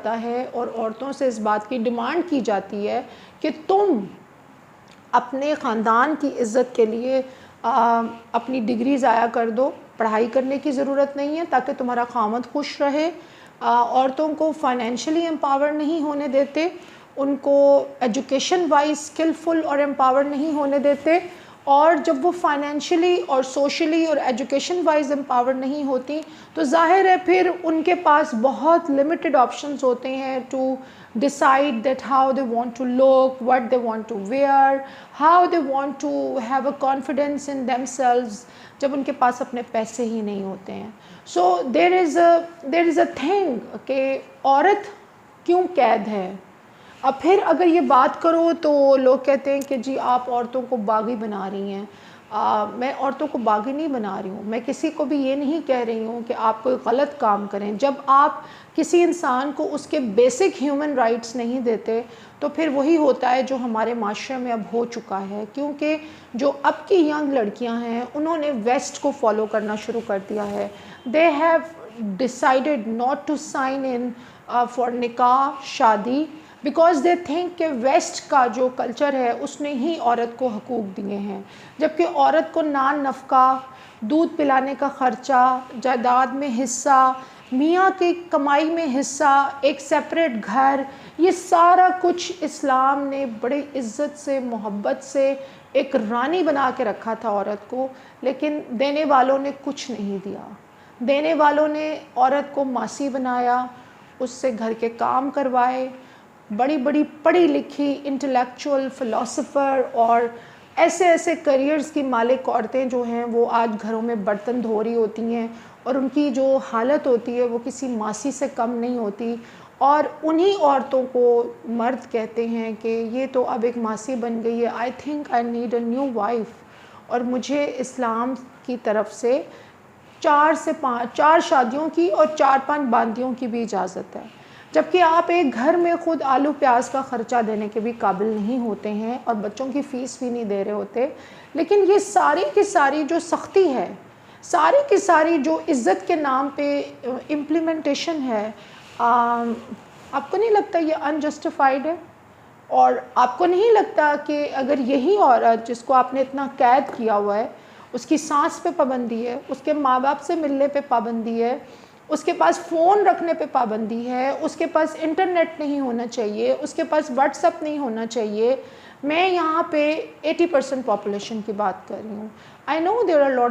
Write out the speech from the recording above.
جاتا ہے اور عورتوں سے اس بات کی ڈیمانڈ کی جاتی ہے کہ تم اپنے خاندان کی عزت کے لیے اپنی ڈگری ضائع کر دو، پڑھائی کرنے کی ضرورت نہیں ہے تاکہ تمہارا خاوند خوش رہے. عورتوں کو فائنینشلی امپاور نہیں ہونے دیتے، ان کو ایجوکیشن وائز اسکلفل اور امپاور نہیں ہونے دیتے، اور جب وہ فائنینشلی اور سوشلی اور ایجوکیشن وائز امپاور نہیں ہوتی تو ظاہر ہے پھر ان کے پاس بہت لمیٹڈ آپشنز ہوتے ہیں to decide that how they want to look, what they want to wear, how they want to have a confidence in themselves جب ان کے پاس اپنے پیسے ہی نہیں ہوتے ہیں. So there is a thing کہ عورت کیوں قید ہے. اب پھر اگر یہ بات کرو تو لوگ کہتے ہیں کہ جی آپ عورتوں کو باغی بنا رہی ہیں. میں عورتوں کو باغی نہیں بنا رہی ہوں، میں کسی کو بھی یہ نہیں کہہ رہی ہوں کہ آپ کوئی غلط کام کریں. جب آپ کسی انسان کو اس کے بیسک ہیومن رائٹس نہیں دیتے تو پھر وہی ہوتا ہے جو ہمارے معاشرے میں اب ہو چکا ہے، کیونکہ جو اب کی ینگ لڑکیاں ہیں انہوں نے ویسٹ کو فالو کرنا شروع کر دیا ہے. They have decided not to sign in for نکاح شادی بیکاز دے تھنک کہ ویسٹ کا جو کلچر ہے اس نے ہی عورت کو حقوق دیے ہیں، جبکہ عورت کو نان نفقہ، دودھ پلانے کا خرچہ، جائیداد میں حصہ، میاں کی کمائی میں حصہ، ایک سیپریٹ گھر، یہ سارا کچھ اسلام نے بڑی عزت سے محبت سے ایک رانی بنا کے رکھا تھا عورت کو. لیکن دینے والوں نے کچھ نہیں دیا. دینے والوں نے عورت کو ماسی بنایا، اس سے گھر کے کام کروائے. بڑی بڑی پڑھی لکھی انٹلیکچوئل فلاسفر اور ایسے کریئرز کی مالک عورتیں جو ہیں وہ آج گھروں میں برتن دھو رہی ہوتی ہیں، اور ان کی جو حالت ہوتی ہے وہ کسی ماسی سے کم نہیں ہوتی. اور انہی عورتوں کو مرد کہتے ہیں کہ یہ تو اب ایک ماسی بن گئی ہے. I think I need a new wife. اور مجھے اسلام کی طرف سے 4 شادیوں کی اور 4-5 باندیوں کی بھی اجازت ہے، جبکہ آپ ایک گھر میں خود آلو پیاز کا خرچہ دینے کے بھی قابل نہیں ہوتے ہیں اور بچوں کی فیس بھی نہیں دے رہے ہوتے. لیکن یہ ساری کی ساری جو سختی ہے، ساری کی ساری جو عزت کے نام پہ امپلیمنٹیشن ہے، آپ کو نہیں لگتا یہ انجسٹیفائڈ ہے؟ اور آپ کو نہیں لگتا کہ اگر یہی عورت جس کو آپ نے اتنا قید کیا ہوا ہے، اس کی سانس پہ پابندی ہے، اس کے ماں باپ سے ملنے پہ پابندی ہے، اس کے پاس فون رکھنے پہ پابندی ہے، اس کے پاس انٹرنیٹ نہیں ہونا چاہیے، اس کے پاس واٹس ایپ نہیں ہونا چاہیے. میں یہاں پہ 80% پاپولیشن کی بات کر رہی ہوں. آئی نو دیر آر لاٹ